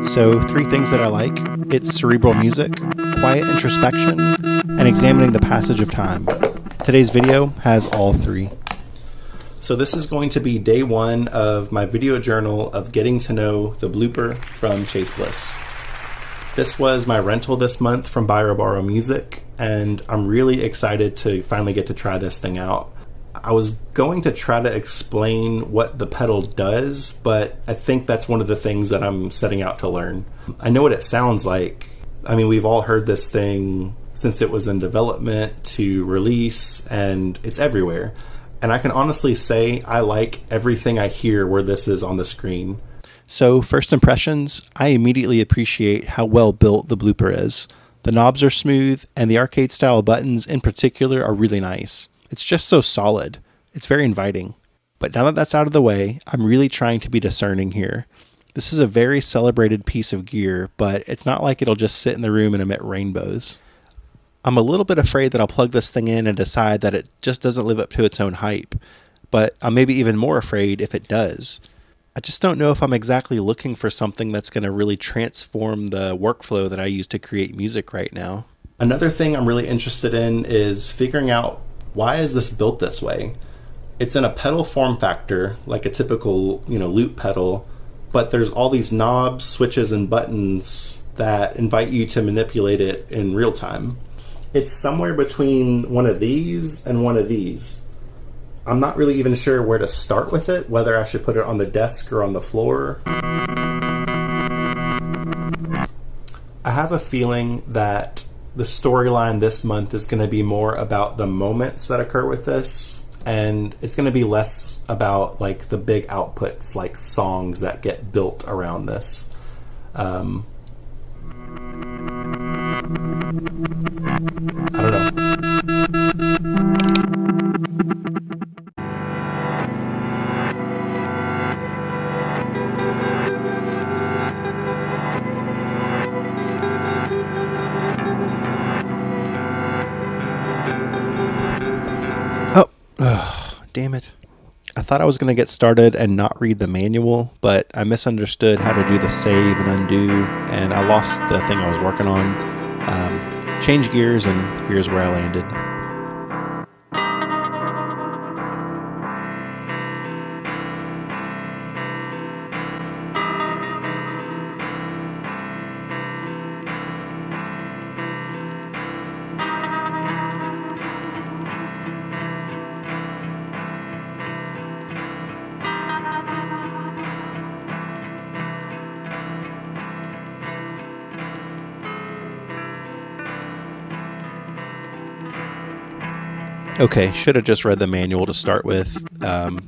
So 3 things that I like: it's cerebral music, quiet introspection, and examining the passage of time. Today's video has all 3. So this is going to be day 1 of my video journal of getting to know the Blooper from Chase Bliss. This was my rental this month from Buy or Borrow Music, and I'm really excited to finally get to try this thing out. I was going to try to explain what the pedal does, but I think that's one of the things that I'm setting out to learn. I know what it sounds like. I mean, we've all heard this thing since it was in development to release, and it's everywhere. And I can honestly say I like everything I hear where this is on the screen. So, first impressions, I immediately appreciate how well built the Blooper is. The knobs are smooth, and the arcade-style buttons in particular are really nice. It's just so solid. It's very inviting. But now that that's out of the way, I'm really trying to be discerning here. This is a very celebrated piece of gear, but it's not like it'll just sit in the room and emit rainbows. I'm a little bit afraid that I'll plug this thing in and decide that it just doesn't live up to its own hype, but I'm maybe even more afraid if it does. I just don't know if I'm exactly looking for something that's going to really transform the workflow that I use to create music right now. Another thing I'm really interested in is figuring out, why is this built this way? It's in a pedal form factor, like a typical, loop pedal, but there's all these knobs, switches, and buttons that invite you to manipulate it in real time. It's somewhere between one of these and one of these. I'm not really even sure where to start with it, whether I should put it on the desk or on the floor. I have a feeling that the storyline this month is going to be more about the moments that occur with this, and it's going to be less about like the big outputs, like songs that get built around this. I don't know. Damn it. I thought I was going to get started and not read the manual, but I misunderstood how to do the save and undo, and I lost the thing I was working on. Changed gears, and here's where I landed. Okay, should have just read the manual to start with.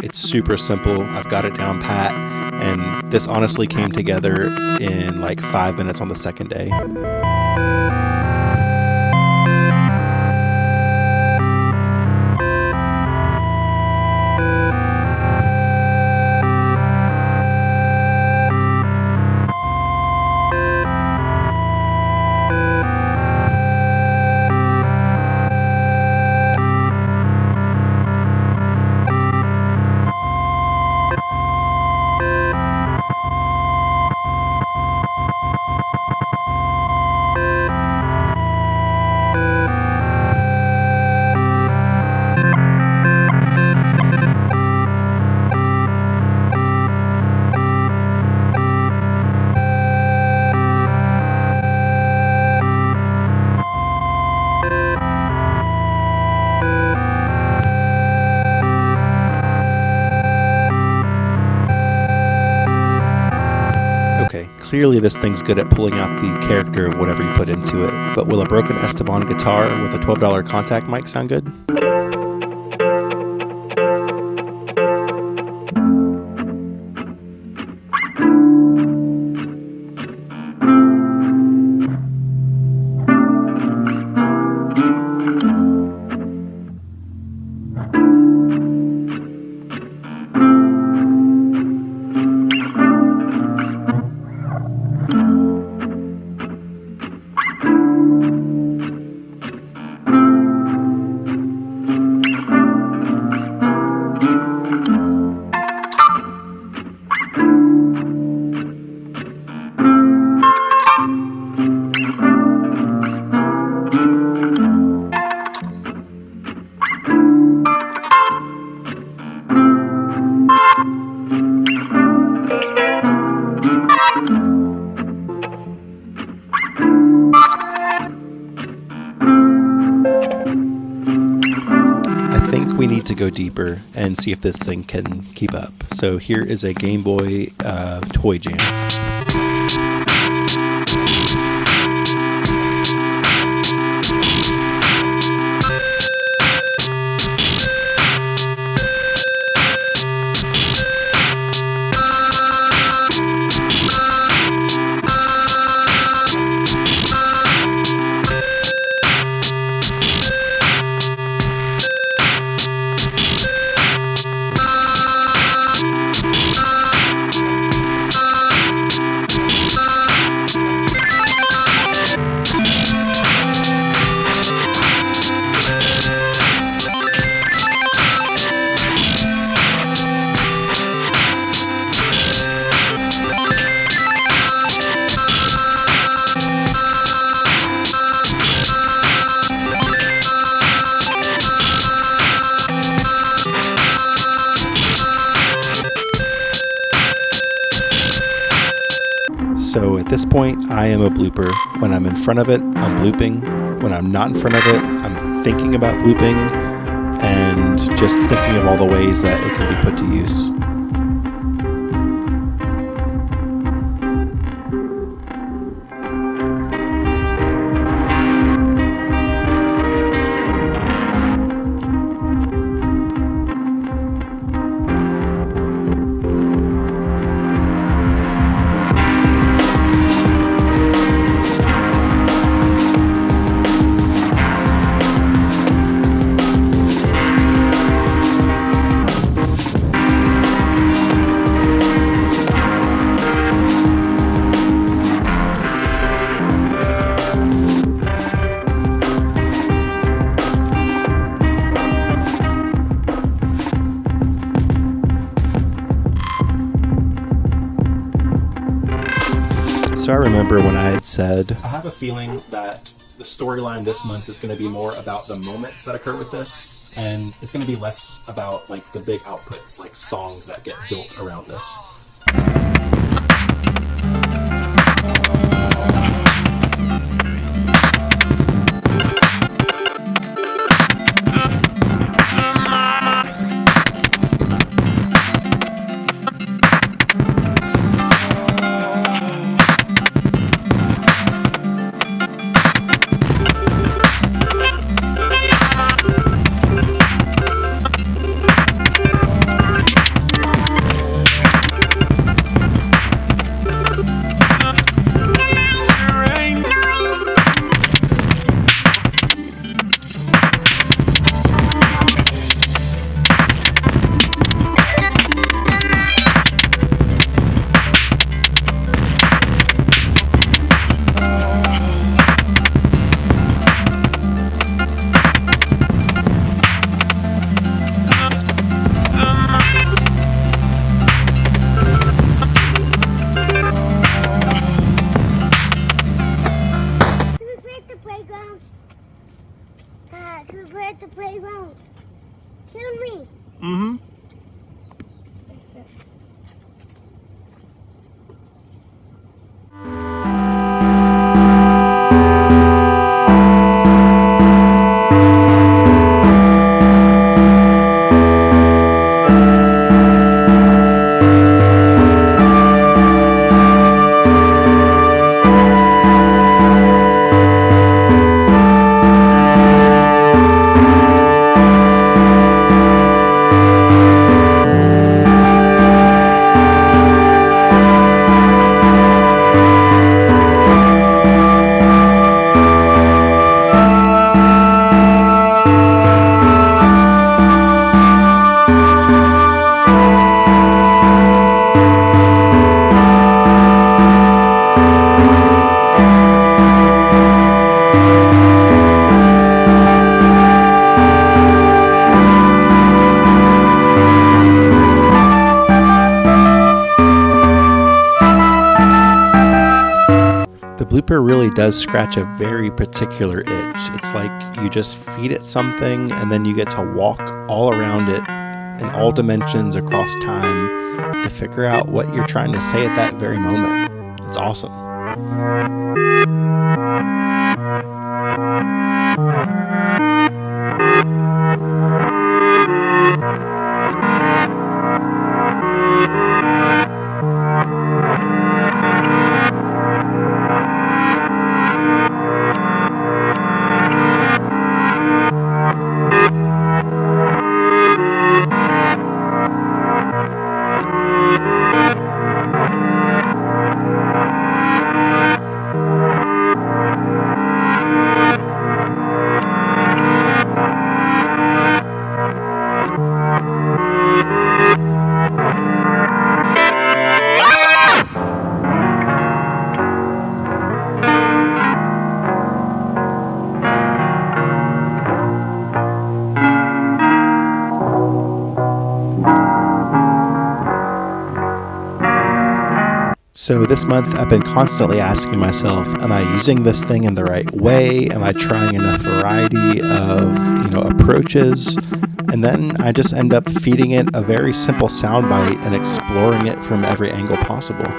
It's super simple. I've got it down pat, and this honestly came together in like 5 minutes on the second day. Clearly this thing's good at pulling out the character of whatever you put into it, but will a broken Esteban guitar with a $12 contact mic sound good? I think we need to go deeper and see if this thing can keep up. So here is a Game Boy toy jam. So at this point, I am a blooper. When I'm in front of it, I'm blooping. When I'm not in front of it, I'm thinking about blooping and just thinking of all the ways that it can be put to use. So I remember when I had said, I have a feeling that the storyline this month is going to be more about the moments that occur with this, and it's going to be less about like the big outputs, like songs that get built around this. The playground. Kill me. Mm-hmm. Blooper really does scratch a very particular itch. It's like you just feed it something and then you get to walk all around it in all dimensions across time to figure out what you're trying to say at that very moment. It's awesome. So this month I've been constantly asking myself, am I using this thing in the right way? Am I trying enough variety of, approaches? And then I just end up feeding it a very simple soundbite and exploring it from every angle possible.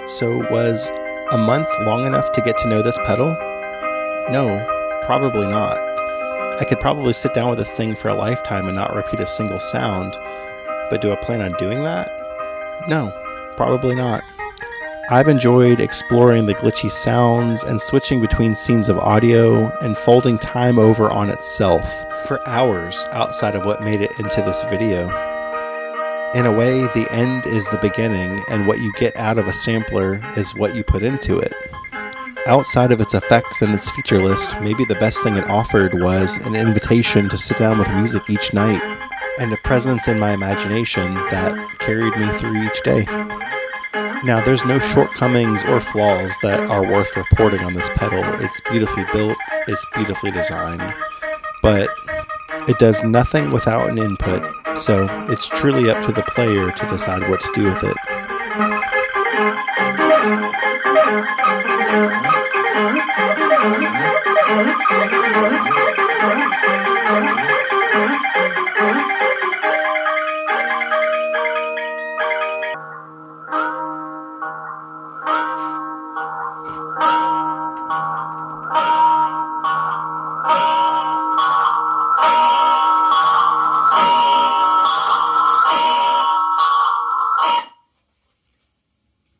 So was a month long enough to get to know this pedal? No, probably not. I could probably sit down with this thing for a lifetime and not repeat a single sound, but do I plan on doing that? No, probably not. I've enjoyed exploring the glitchy sounds and switching between scenes of audio and folding time over on itself for hours outside of what made it into this video. In a way, the end is the beginning, and what you get out of a sampler is what you put into it. Outside of its effects and its feature list, maybe the best thing it offered was an invitation to sit down with music each night, and a presence in my imagination that carried me through each day. Now, there's no shortcomings or flaws that are worth reporting on this pedal. It's beautifully built, it's beautifully designed, but it does nothing without an input, so it's truly up to the player to decide what to do with it.